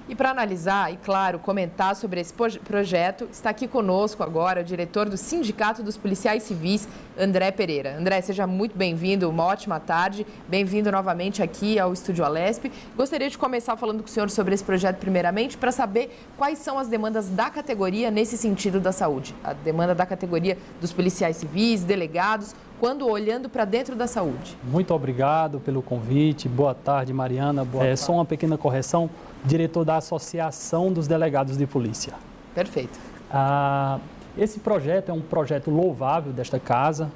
E para analisar e, claro, comentar sobre esse projeto, está aqui conosco agora o diretor do Sindicato dos Policiais Civis, André Pereira. André, seja muito bem-vindo, uma ótima tarde. Bem-vindo novamente aqui ao Estúdio Alesp. Gostaria de começar falando com o senhor sobre esse projeto primeiramente, para saber quais são as demandas da categoria nesse sentido da saúde. A demanda da categoria dos policiais civis, delegados, quando olhando para dentro da saúde. Muito obrigado pelo convite. Boa tarde, Mariana. Só uma pequena correção. Diretor da Associação dos Delegados de Polícia. Perfeito. Esse projeto é um projeto louvável desta casa,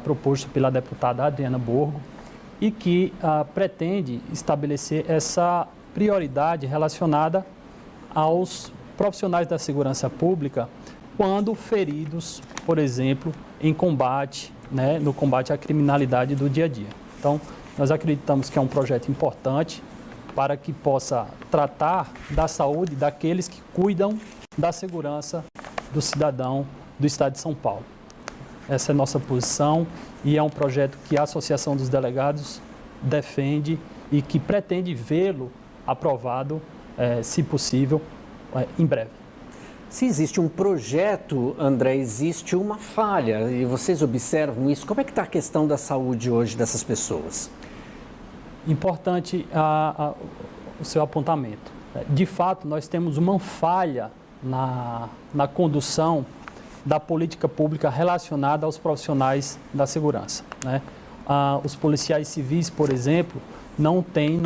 proposto pela deputada Adriana Borgo, e que pretende estabelecer essa prioridade relacionada aos profissionais da segurança pública quando feridos, por exemplo, em combate, no combate à criminalidade do dia a dia. Então, nós acreditamos que é um projeto importante para que possa tratar da saúde daqueles que cuidam da segurança do cidadão do Estado de São Paulo. Essa é a nossa posição e é um projeto que a Associação dos Delegados defende e que pretende vê-lo aprovado, se possível, em breve. Se existe um projeto, André, existe uma falha e vocês observam isso. Como é que está a questão da saúde hoje dessas pessoas? Importante o seu apontamento. De fato, nós temos uma falha na condução da política pública relacionada aos profissionais da segurança. Os policiais civis, por exemplo, não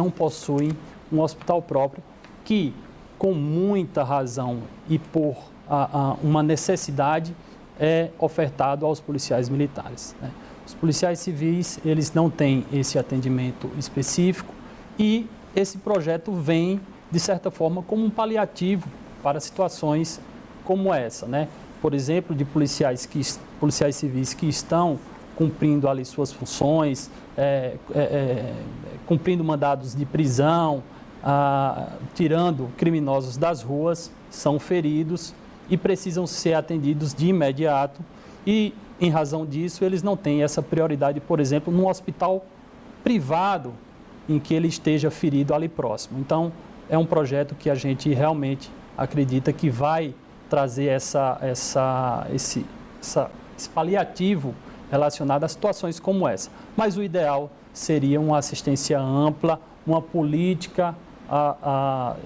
possuem um hospital próprio que, com muita razão e por uma necessidade, é ofertado aos policiais militares. Os policiais civis, eles não têm esse atendimento específico e esse projeto vem, de certa forma, como um paliativo para situações como essa, Por exemplo, de policiais civis que estão cumprindo ali suas funções, cumprindo mandados de prisão, tirando criminosos das ruas, são feridos e precisam ser atendidos de imediato e, em razão disso, eles não têm essa prioridade, por exemplo, num hospital privado em que ele esteja ferido ali próximo. Então, é um projeto que a gente realmente acredita que vai trazer esse paliativo relacionado a situações como essa. Mas o ideal seria uma assistência ampla, uma política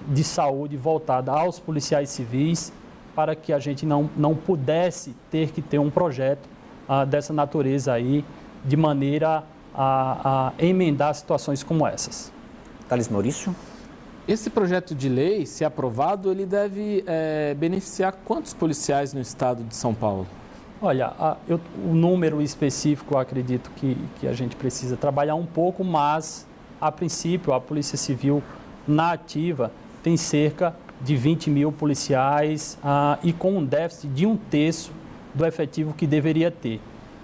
de saúde voltada aos policiais civis, para que a gente não pudesse ter que ter um projeto dessa natureza aí, de maneira a emendar situações como essas. Thales Maurício? Esse projeto de lei, se aprovado, ele deve beneficiar quantos policiais no estado de São Paulo? Olha, o número específico eu acredito que a gente precisa trabalhar um pouco, mas, a princípio, a Polícia Civil na ativa tem cerca de 20 mil policiais e com um déficit de 1/3 do efetivo que deveria ter.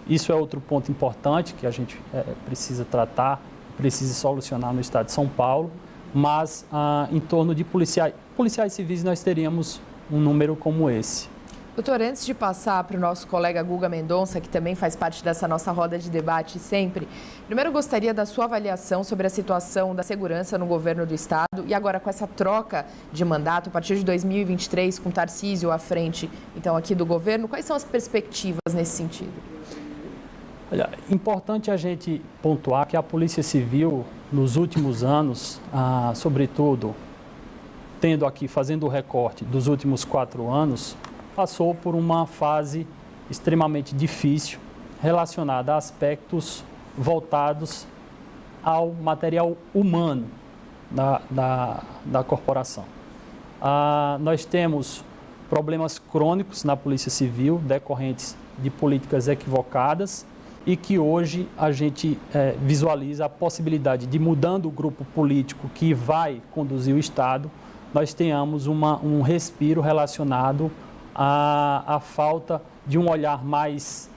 Isso é outro ponto importante que a gente precisa tratar, precisa solucionar no estado de São Paulo, mas em torno de policiais civis nós teríamos um número como esse. Doutor, antes de passar para o nosso colega Guga Mendonça, que também faz parte dessa nossa roda de debate sempre, primeiro eu gostaria da sua avaliação sobre a situação da segurança no governo do estado e agora com essa troca de mandato, a partir de 2023, com Tarcísio à frente, então, aqui do governo, quais são as perspectivas nesse sentido? Olha, importante a gente pontuar que a Polícia Civil, nos últimos anos, sobretudo, fazendo o recorte dos últimos 4 anos, passou por uma fase extremamente difícil relacionada a aspectos voltados ao material humano da corporação. Nós temos problemas crônicos na Polícia Civil decorrentes de políticas equivocadas e que hoje a gente visualiza a possibilidade de, mudando o grupo político que vai conduzir o Estado, nós tenhamos um respiro relacionado à falta de um olhar mais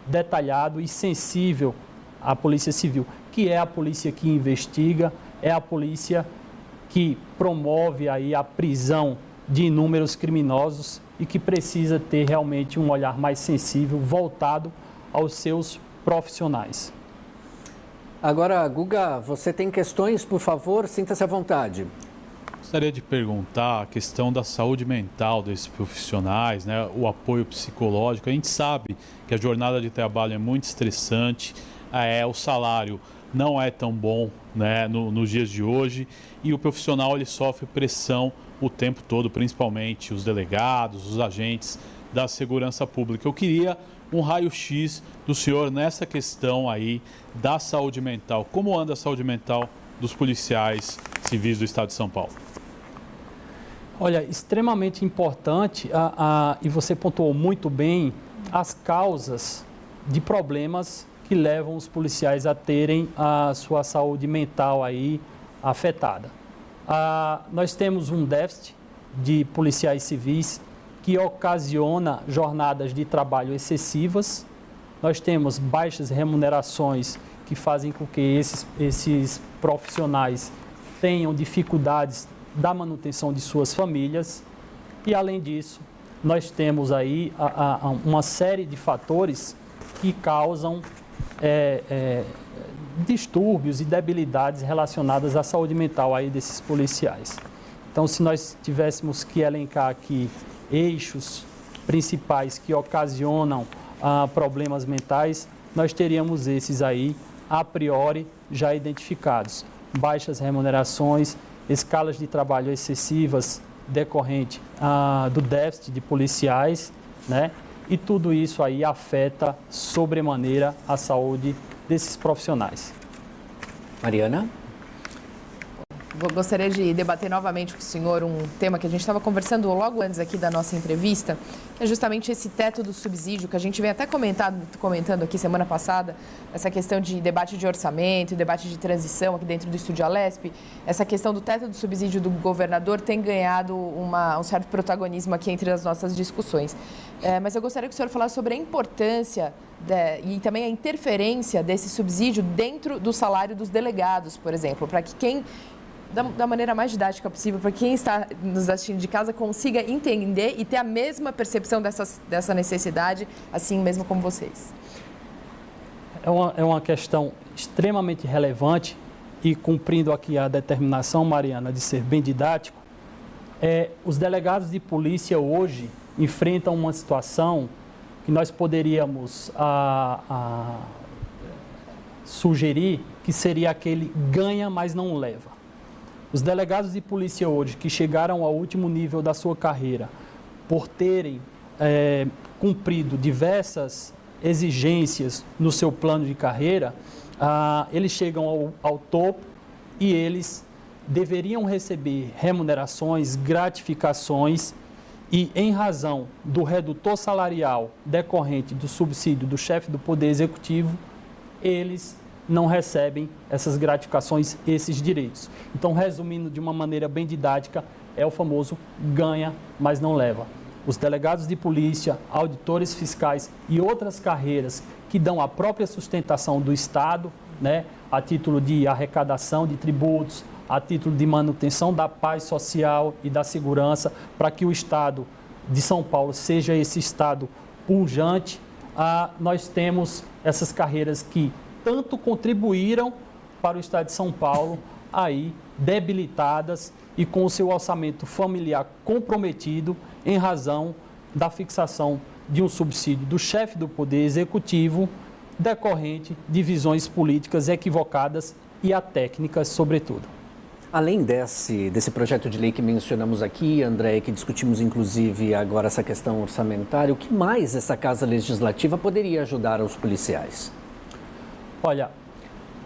detalhado e sensível à Polícia Civil, que é a polícia que investiga, é a polícia que promove aí a prisão de inúmeros criminosos e que precisa ter realmente um olhar mais sensível, voltado aos seus profissionais. Agora, Guga, você tem questões, por favor, sinta-se à vontade. Gostaria de perguntar a questão da saúde mental desses profissionais, né? O apoio psicológico. A gente sabe que a jornada de trabalho é muito estressante, o salário não é tão bom, né, nos dias de hoje, e o profissional ele sofre pressão o tempo todo, principalmente os delegados, os agentes da segurança pública. Eu queria um raio-x do senhor nessa questão aí da saúde mental. Como anda a saúde mental dos policiais civis do estado de São Paulo? Olha, extremamente importante, e você pontuou muito bem, as causas de problemas que levam os policiais a terem a sua saúde mental aí afetada. Nós temos um déficit de policiais civis que ocasiona jornadas de trabalho excessivas. Nós temos baixas remunerações que fazem com que esses profissionais tenham dificuldades da manutenção de suas famílias. E, além disso, nós temos aí uma série de fatores que causam distúrbios e debilidades relacionadas à saúde mental aí desses policiais. Então, se nós tivéssemos que elencar aqui eixos principais que ocasionam problemas mentais, nós teríamos esses aí, a priori, já identificados. Baixas remunerações, escalas de trabalho excessivas decorrente do déficit de policiais, né? E tudo isso aí afeta sobremaneira a saúde desses profissionais. Mariana? Gostaria de debater novamente com o senhor um tema que a gente estava conversando logo antes aqui da nossa entrevista, que é justamente esse teto do subsídio, que a gente vem até comentando aqui semana passada, essa questão de debate de orçamento, debate de transição aqui dentro do Estúdio Alesp. Essa questão do teto do subsídio do governador tem ganhado um certo protagonismo aqui entre as nossas discussões. Mas eu gostaria que o senhor falasse sobre a importância e também a interferência desse subsídio dentro do salário dos delegados, por exemplo, para que quem... Da maneira mais didática possível, para quem está nos assistindo de casa consiga entender e ter a mesma percepção dessa necessidade, assim mesmo como vocês. É uma questão extremamente relevante e cumprindo aqui a determinação, Mariana, de ser bem didático, os delegados de polícia hoje enfrentam uma situação que nós poderíamos sugerir que seria aquele ganha, mas não leva. Os delegados de polícia hoje que chegaram ao último nível da sua carreira por terem cumprido diversas exigências no seu plano de carreira, eles chegam ao topo e eles deveriam receber remunerações, gratificações e, em razão do redutor salarial decorrente do subsídio do chefe do Poder Executivo, eles não recebem essas gratificações, esses direitos. Então, resumindo de uma maneira bem didática, é o famoso ganha, mas não leva. Os delegados de polícia, auditores fiscais e outras carreiras que dão a própria sustentação do Estado, né, a título de arrecadação de tributos, a título de manutenção da paz social e da segurança, para que o Estado de São Paulo seja esse Estado pujante, nós temos essas carreiras que tanto contribuíram para o Estado de São Paulo, aí debilitadas e com o seu orçamento familiar comprometido em razão da fixação de um subsídio do chefe do Poder Executivo decorrente de visões políticas equivocadas e atécnicas, sobretudo. Além desse projeto de lei que mencionamos aqui, André, que discutimos inclusive agora essa questão orçamentária, o que mais essa Casa Legislativa poderia ajudar os policiais? Olha,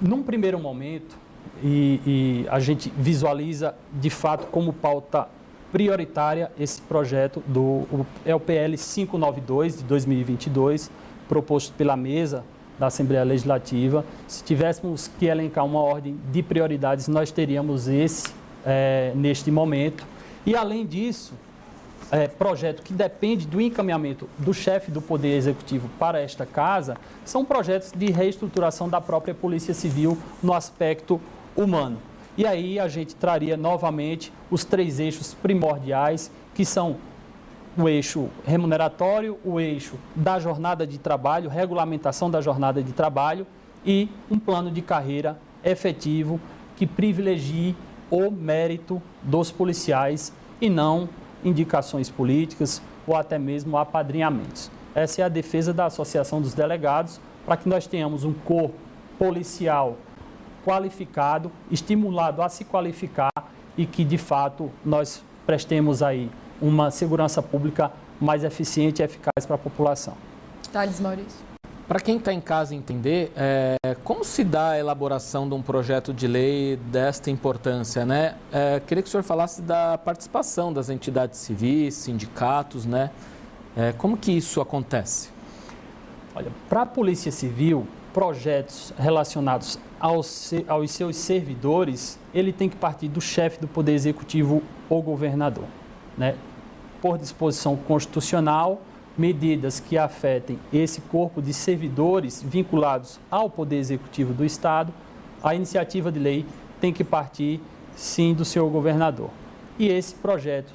num primeiro momento, e a gente visualiza de fato como pauta prioritária esse projeto o PL 592 de 2022, proposto pela mesa da Assembleia Legislativa. Se tivéssemos que elencar uma ordem de prioridades, nós teríamos esse neste momento. E, além disso, projeto que depende do encaminhamento do chefe do Poder Executivo para esta casa, são projetos de reestruturação da própria Polícia Civil no aspecto humano. E aí a gente traria novamente os 3 eixos primordiais, que são o eixo remuneratório, o eixo da jornada de trabalho, regulamentação da jornada de trabalho e um plano de carreira efetivo que privilegie o mérito dos policiais e não indicações políticas ou até mesmo apadrinhamentos. Essa é a defesa da Associação dos Delegados, para que nós tenhamos um corpo policial qualificado, estimulado a se qualificar e que, de fato, nós prestemos aí uma segurança pública mais eficiente e eficaz para a população. Thales Maurício. Para quem está em casa entender, como se dá a elaboração de um projeto de lei desta importância, né? Queria que o senhor falasse da participação das entidades civis, sindicatos, né? Como que isso acontece? Olha, para a Polícia Civil, projetos relacionados aos seus servidores, ele tem que partir do chefe do Poder Executivo ou governador, né? Por disposição constitucional, medidas que afetem esse corpo de servidores vinculados ao Poder Executivo do Estado, a iniciativa de lei tem que partir, sim, do seu governador. E esse projeto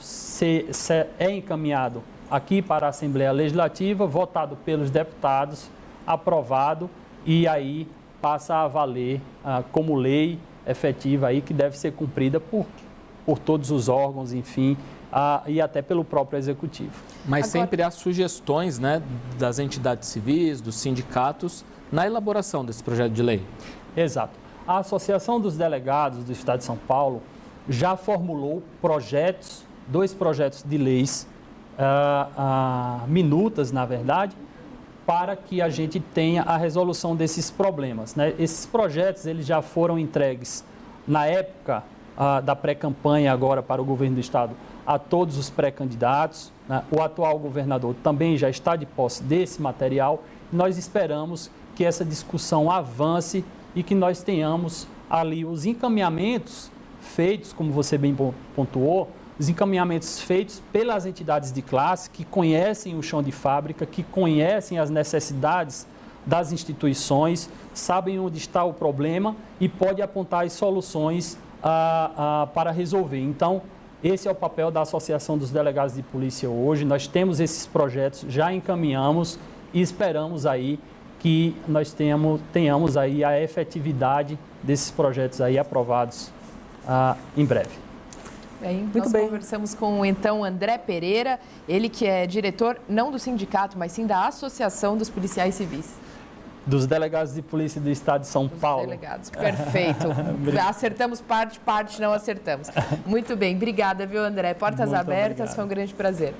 é encaminhado aqui para a Assembleia Legislativa, votado pelos deputados, aprovado e aí passa a valer como lei efetiva aí, que deve ser cumprida por todos os órgãos, enfim, e até pelo próprio Executivo. Mas sempre há sugestões, né, das entidades civis, dos sindicatos, na elaboração desse projeto de lei. Exato. A Associação dos Delegados do Estado de São Paulo já formulou dois projetos de leis, minutas, na verdade, para que a gente tenha a resolução desses problemas, né? Esses projetos eles já foram entregues na época da pré-campanha agora para o governo do Estado a todos os pré-candidatos, né? O atual governador também já está de posse desse material. Nós esperamos que essa discussão avance e que nós tenhamos ali os encaminhamentos feitos, como você bem pontuou, os encaminhamentos feitos pelas entidades de classe que conhecem o chão de fábrica, que conhecem as necessidades das instituições, sabem onde está o problema e podem apontar as soluções para resolver. Então, esse é o papel da Associação dos Delegados de Polícia hoje. Nós temos esses projetos, já encaminhamos e esperamos aí que nós tenhamos aí a efetividade desses projetos aí aprovados em breve. Nós conversamos com, então, André Pereira, ele que é diretor, não do sindicato, mas sim da Associação dos Policiais Civis. Dos Delegados de Polícia do Estado de São Paulo. Delegados, perfeito. Acertamos parte não acertamos. Muito bem, obrigada, viu, André? Portas abertas, foi um grande prazer.